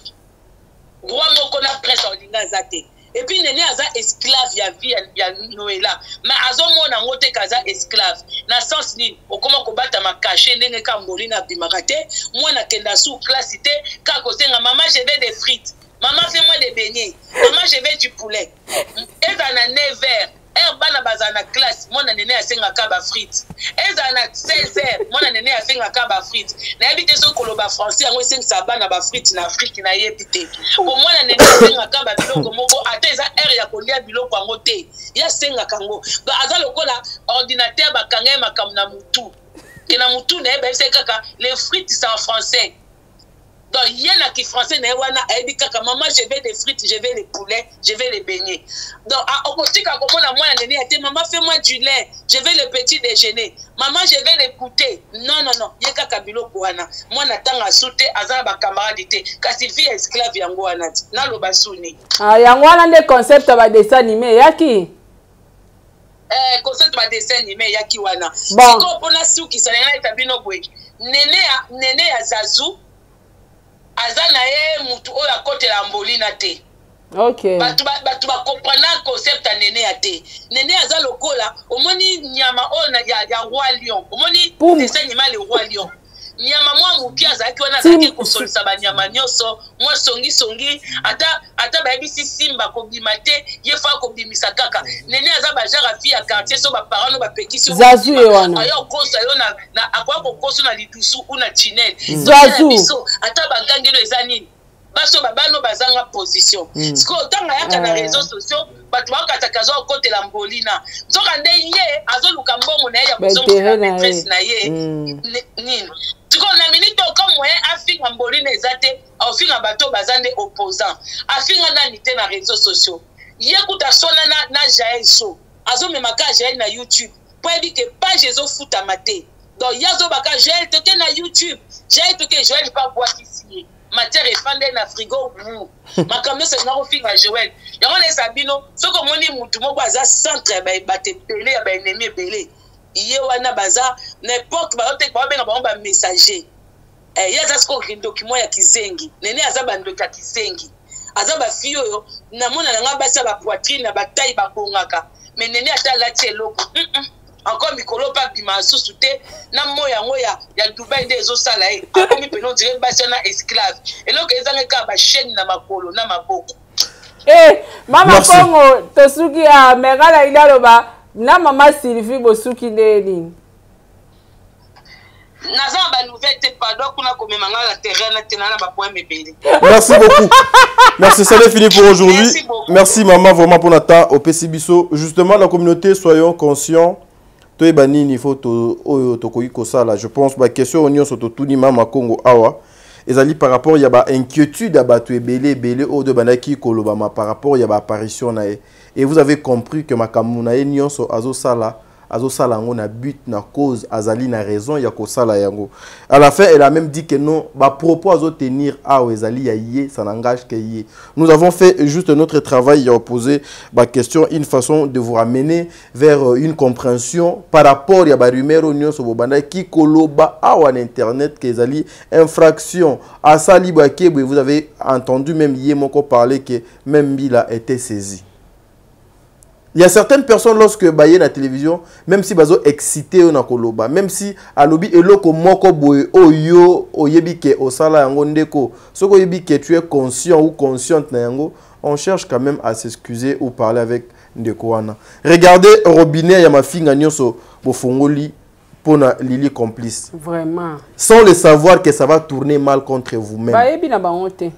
roi moko na presse ordinaire zate et puis nene aza esclave ya vie ya Noëlla mais azomona ngote kaza esclave na sens ni okoma ko bata makache ndenge ka Mbolina bimaka te mwana kenda sous classe te ka kosenga maman je veux des frites maman fais-moi des beignets maman je veux du poulet eza na 9h bana bazana classe mwana nene asenga ka ba frites eza na 16h mwana nene asenga ka ba frites na yebite so koloba français yango esenga bana ba frites na Afrique na yebite pour mwana nene asenga ka ba biloko moko ata eza heure ya kolia biloko yango te ya senga kango ba aza lokola ordinateur bakanga makamna na mutu kena mutu na yeba kaka les frites c'est en français. Donc, il y a qui français, maman, je veux des frites, je veux les poulets, je veux les beignets. Donc, au côté, quand on a moi, maman, fais-moi du lait, je veux le petit déjeuner. Maman, je veux les goûter. Non, il y a kabilo kouana. Moi, n'attends à sauter, à ma camarade, car c'est fille esclave yangoana. N'a le bassouni. Ah, yangoana, des concepts à dessin animé, yaki? Concept à dessin animé, yaki wana. Bon. Si on a sou qui s'en est établi, Nene à Zazou. Aza na ye mutu oyo akotela Mbolina te Ok. Batu ba comprendre concept à Néné à té. Néné aza lokola, omoni nyama ona ya roi lion. Omoni dessin animal le roi lion. Nyama mwa muki azaki wana azaki kosolisa banyama nyonso mwa songi ata bayebisi simba kobima te ye fa kobimisa kaka Nene aza bajara fi ya quartier so baparano bapekisi Zazu ye wana ayo kosa yo na akwa kokoso na lidusu una chinel Zazu ata bagangelo eza nini baso babano bazanga position siko otanga yaka na réseaux sociaux batu bakataka zo kotela mbolina nzoka nde ye azoluka mbongo na ye ya kozonga maîtresse na ye nini siko na minute comme moyen afinga mbolina ezate afinga bato bazande opposant afinga nani te na réseaux sociaux ye kuta sona na Jaël Show azomemaka Jaël na YouTube po ebi ke page ezofuta mate donc yazo baka Jaël toke na YouTube Jaël toke Joël pa boitisier matière efande na frigo vous makambo se na kofinga Joël yango na sabino soko moni mutu moko aza centre ba tepele ba ennemi belé iye wana baza n'importe ba otek ba benga ba messager yaza siko document ya kizengi nene aza bandoka kizengi aza ba fille oyo na mona nga basa ba poitrine na bataille ba bongaka mais nene ata lati eloko encore mikolo pa bima susu te na moya ya Dubai nde ezosala e akomi peno dire basi na esclave eloko ezanga ka ba chaîne na makolo na maboko mama Kongo tosuki a megala ilaloba na mama Sylvie bosuki nde nini naza ba nouvelle te pardon kuna komemanga la terrain na tenana ba point mebele. Merci beaucoup. Merci, ça est fini pour aujourd'hui. Merci maman vraiment pour notre temps au PCBiso. Justement la communauté soyons conscients. Toi banini faut to koiko ça là. Je pense ba question onion soto tuni mama Kongo awa. Ezali par rapport il y a ba inquiétude à batu belé au de banaki kolobama par rapport il y a ba apparition na et vous avez compris que makamuna enion so azo sala azosala yango na but na cause azali na raison ya kosala yango. À la fin elle a même dit que non ba propos azo tenir a ezali ya yé ça n'engage que yé. Nous avons fait juste notre travail à poser ba question une façon de vous ramener vers une compréhension par rapport ya ba rumeur union so bobanda ki koloba a en internet que ezali infraction à sali ba ke vous avez entendu même yé moko parler que même Bila était saisi. Il y a certaines personnes lorsque baye la télévision, même si bazo excité na koloba, même si alobi eloko moko boye oyo oyebi ke osala yango ndeko, soko yebi ke tu es conscient ou consciente na yango, on cherche quand même à s'excuser ou parler avec ndeko wana. Regardez robinet ya mafinga nyonso bofongoli pona Lili complice. Vraiment. Sans le savoir que ça va tourner mal contre vous-même. Bayebi na ba honte.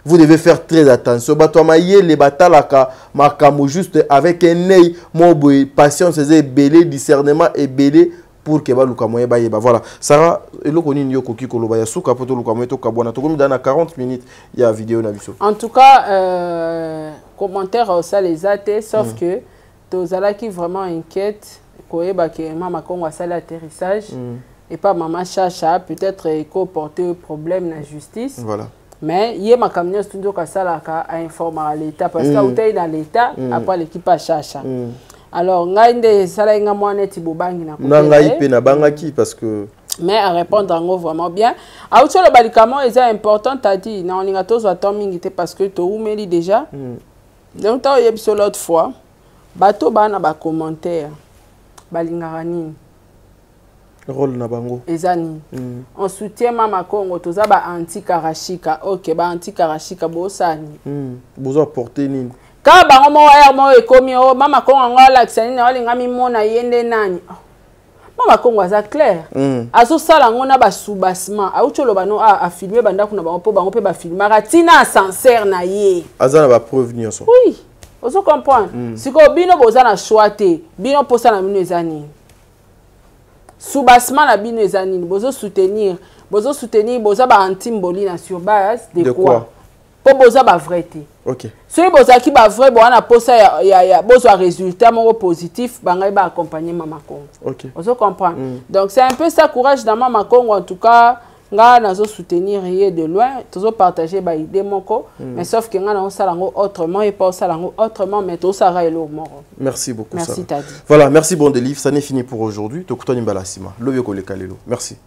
Vous devez faire très attention. Batouamaye les batalaka makamo juste avec un œil, moboy, patience, belé, discernement et belé pour que baluka moye baye ba voilà. Sarah, eloko nini yoko kikolo ba yasuka poto luka moye to kabona to komi dans 40 minutes il y a vidéo na biso. En tout cas commentaire ça les athées sauf que tozala qui vraiment inquiète koyeba que mama Kongo sala l'atterrissage et pas maman Chacha peut-être ko porter problème na justice. Voilà. Mais il y a ma camion studio qui a informé l'État parce que vous êtes dans l'État après l'équipe à Chacha. Alors, nous avons des bobangi parce que mais à répondre en vraiment bien. Alors, le médicament est important, tu as dit, non, on a tous parce que tu as déjà. Donc, tu as dit l'autre fois, bateau bana ba commentaire, balingarani. Rôle na bango ezani on soutient mama Kongo toza ba anti karashika OK ba anti karashika bosani bozo apporter nini ka bango mo ya mo ekomi o mama Kongo ngola kisani na olinga mimona yende nani mama Kongo aza clair azo sala ngona ba soubassement aucholo bano a filmer banda kuna bango po bango pe ba filmera tina ascenseur na ye azana ba preuve nyonso oui ozo comprendre siko bino bozana choite bino posa na mino ezani soubassement la bino ezanini bozo soutenir boza ba antimboli na sur base de quoi po boza ba vrai te OK soki boza ki ba vrai bo na posa ya bozo résultat moko positif bangai ba accompagner mama Kongo OK ozo comprendre donc c'est un peu ça courage dans mama Kongo en tout cas nga nazo soutenir yé de loin tozo partager ba idée moko mais sauf que nga na osalango autrement et pas osalango autrement mais to sara elo moko. Merci beaucoup. Merci Tadi. Voilà, merci bon délivre, ça n'est fini pour aujourd'hui. Tokutoni mbalasima. Lobyo koleka lelo. Merci.